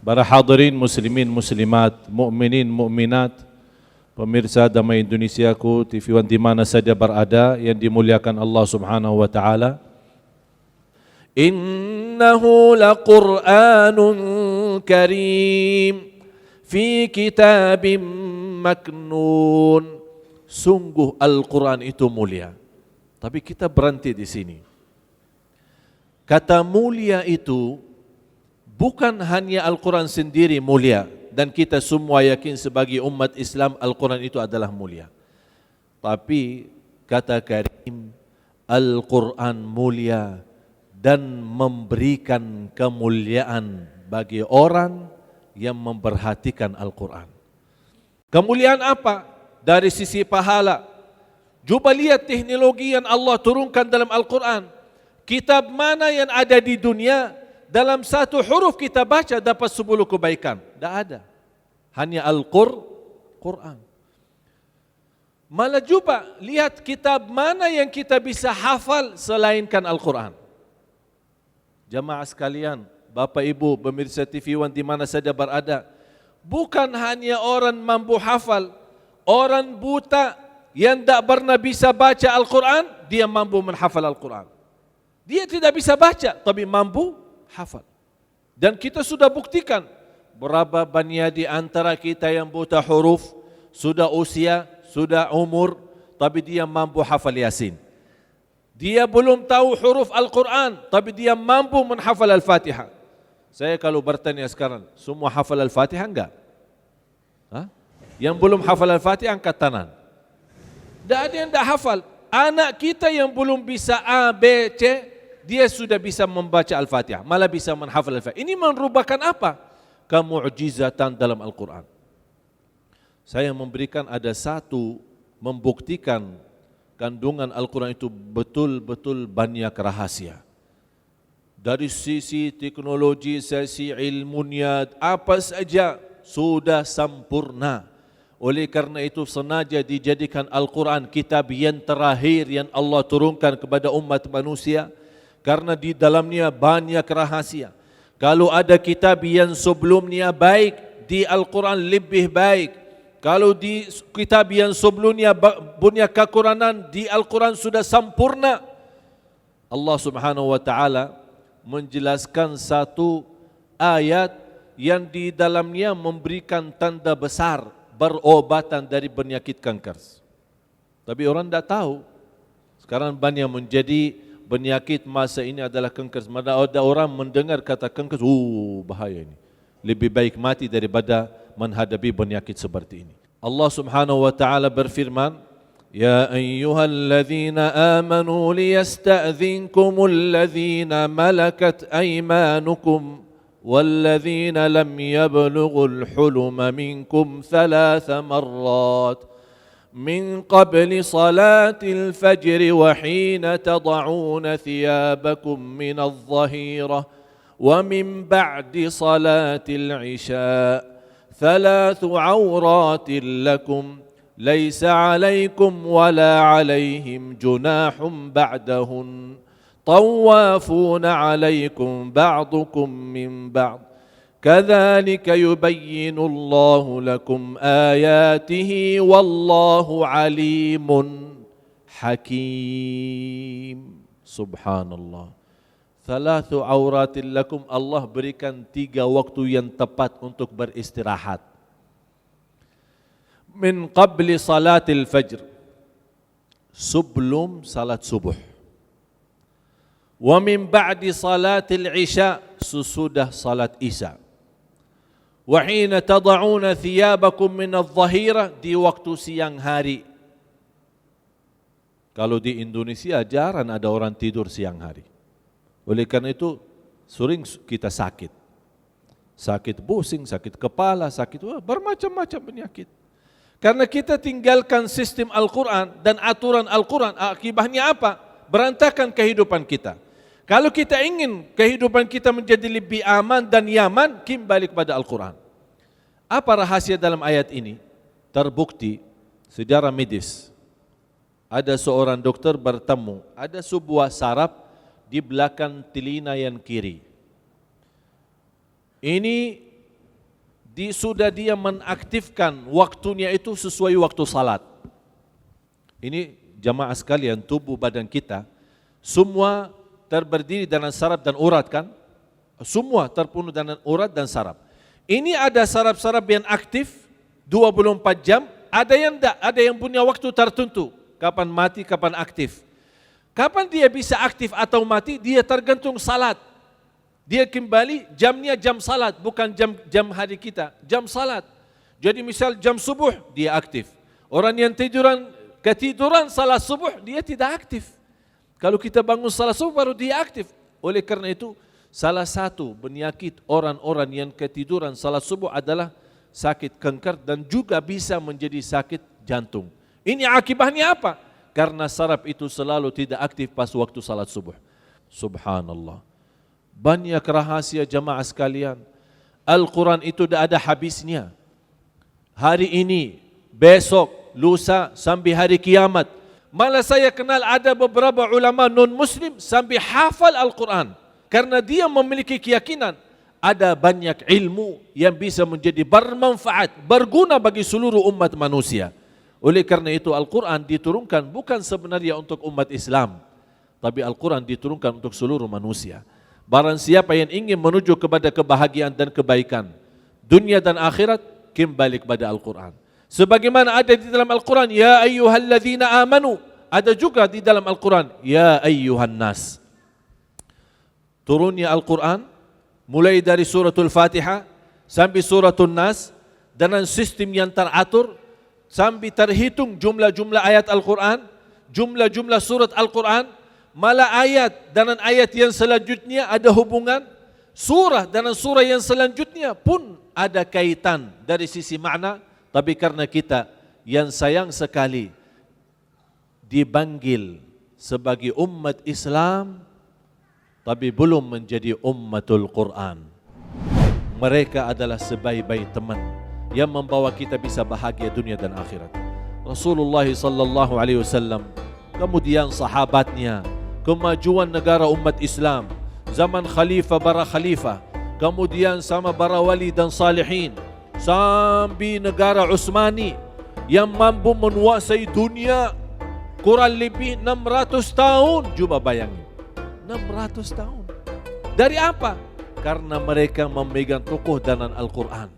Para hadirin muslimin muslimat, mukminin mukminat, pemirsa Damai Indonesiaku, TV One di mana saja berada yang dimuliakan Allah Subhanahu wa taala. Innahu laqur'anun karim fi kitabim maknun. Sungguh Al-Quran itu mulia. Tapi kita berhenti di sini. Kata mulia itu bukan hanya Al-Quran sendiri mulia dan kita semua yakin sebagai umat Islam Al-Quran itu adalah mulia. Tapi kata karim, Al-Quran mulia dan memberikan kemuliaan bagi orang yang memperhatikan Al-Quran. Kemuliaan apa? Dari sisi pahala. Cuba lihat teknologi yang Allah turunkan dalam Al-Quran. Kitab mana yang ada di dunia dalam satu huruf kita baca dapat 10 kebaikan? Tidak ada. Hanya Al-Quran. Malah coba lihat kitab mana yang kita bisa hafal selainkan Al-Quran. Jamaah sekalian, Bapak Ibu, pemirsa TV One di mana saja berada, bukan hanya orang mampu hafal, orang buta yang tak pernah bisa baca Al-Quran, dia mampu menghafal Al-Quran. Dia tidak bisa baca, tapi mampu hafal. Dan kita sudah buktikan berapa banyak di antara kita yang buta huruf, sudah usia, sudah umur, tapi dia mampu hafal Yasin. Dia belum tahu huruf Al-Quran, tapi dia mampu menghafal Al-Fatihah. Saya kalau bertanya sekarang, semua hafal Al-Fatihah enggak? Hah? Yang belum hafal Al-Fatihah angkat tangan. Tidak ada yang tidak hafal. Anak kita yang belum bisa A, B, C, dia sudah bisa membaca Al-Fatihah, malah bisa menghafal Al-Fatihah. Ini merupakan apa? Kemu'jizatan dalam Al-Quran. Saya memberikan ada satu membuktikan kandungan Al-Quran itu betul-betul banyak rahasia. Dari sisi teknologi, sisi ilmunya, apa saja sudah sempurna. Oleh karena itu sengaja dijadikan Al-Quran kitab yang terakhir yang Allah turunkan kepada umat manusia. Karena di dalamnya banyak rahasia. Kalau ada kitab yang sebelumnya baik, di Al-Quran lebih baik. Kalau di kitab yang sebelumnya punya kekurangan, di Al-Quran sudah sempurna. Allah Subhanahu wa taala menjelaskan satu ayat yang di dalamnya memberikan tanda besar berobatan dari penyakit kanker. Tapi orang tidak tahu. Sekarang banyak menjadi penyakit masa ini adalah kanker. Mana ada orang mendengar kata kanker, bahaya ini. Lebih baik mati daripada menghadapi penyakit seperti ini. Allah Subhanahu wa taala berfirman, Ya ayyuhalladzina amanu liyasta'dhinkumul ladzina malakat aymanukum walladzina lam yablughul huluma minkum 3 marrat min qabli salatil fajri wa hina tad'una thiyabakum minadh dhahirah wa min ba'di salatil isya' 3 awratin lakum ليس عليكم ولا عليهم جناح بعدهن طوافون عليكم بعضكم من بعض كذلك يبين الله لكم آياته والله عليم حكيم. Subhanallah. 3 auratin lakum, Allah berikan 3 waktu yang tepat untuk beristirahat. Min qabli salatil fajr, sebelum salat subuh. Wa min ba'di salatil isya, sesudah salat isya. Wa hina tad'una thiyabakum min adh-dhahira, di waktu siang hari. Kalau di Indonesia jarang ada orang tidur siang hari. Oleh karena itu sering kita sakit. Sakit pusing, sakit kepala, bermacam-macam penyakit. Karena kita tinggalkan sistem Al-Quran dan aturan Al-Quran, akibatnya apa? Berantakan kehidupan kita. Kalau kita ingin kehidupan kita menjadi lebih aman dan nyaman, kembali kepada Al-Quran. Apa rahasia dalam ayat ini? Terbukti secara medis. Ada seorang dokter bertemu, ada sebuah saraf di belakang telinga yang kiri. Ini sudah dia mengaktifkan waktunya itu sesuai waktu salat. Ini jamaah sekalian, tubuh badan kita semua terdiri dari saraf dan urat kan? Semua terpenuh dengan urat dan saraf. Ini ada saraf-saraf yang aktif 24 jam, ada yang tidak, ada yang punya waktu tertentu. Kapan mati, kapan aktif. Kapan dia bisa aktif atau mati, dia tergantung salat. Dia kembali jamnya jam salat, bukan jam hari kita, jam salat. Jadi misal jam subuh, dia aktif. Orang yang ketiduran salat subuh, dia tidak aktif. Kalau kita bangun salat subuh, baru dia aktif. Oleh karena itu, salah satu penyakit orang-orang yang ketiduran salat subuh adalah sakit kanker dan juga bisa menjadi sakit jantung. Ini akibatnya apa? Karena saraf itu selalu tidak aktif pas waktu salat subuh. Subhanallah. Banyak rahasia jamaah sekalian. Al-Quran itu tidak ada habisnya. Hari ini, besok, lusa, sampai hari kiamat. Malah saya kenal ada beberapa ulama non-muslim sampai hafal Al-Quran. Karena dia memiliki keyakinan ada banyak ilmu yang bisa menjadi bermanfaat, berguna bagi seluruh umat manusia. Oleh karena itu Al-Quran diturunkan bukan sebenarnya untuk umat Islam, tapi Al-Quran diturunkan untuk seluruh manusia. Barang siapa yang ingin menuju kepada kebahagiaan dan kebaikan dunia dan akhirat, kembali kepada Al-Quran. Sebagaimana ada di dalam Al-Quran, ya ayyuhalladzina amanu, ada juga di dalam Al-Quran, ya ayyuhan nas. Turunnya Al-Quran mulai dari suratul Fatihah sampai suratul Nas dengan sistem yang teratur sampai terhitung jumlah-jumlah ayat Al-Quran, jumlah-jumlah surat Al-Quran, malah ayat dengan ayat yang selanjutnya ada hubungan, surah dengan surah yang selanjutnya pun ada kaitan dari sisi makna, tapi karena kita yang sayang sekali dipanggil sebagai umat Islam tapi belum menjadi ummatul Quran. Mereka adalah sebaik-baik teman yang membawa kita bisa bahagia dunia dan akhirat. Rasulullah sallallahu alaihi wasallam, kemudian sahabatnya, kemajuan negara umat Islam, zaman khalifah bara khalifah, kemudian sama para wali dan salihin, sampai negara Utsmani yang mampu menguasai dunia kurang lebih 600 tahun. Coba bayangin. 600 tahun. Dari apa? Karena mereka memegang teguh dengan Al-Quran.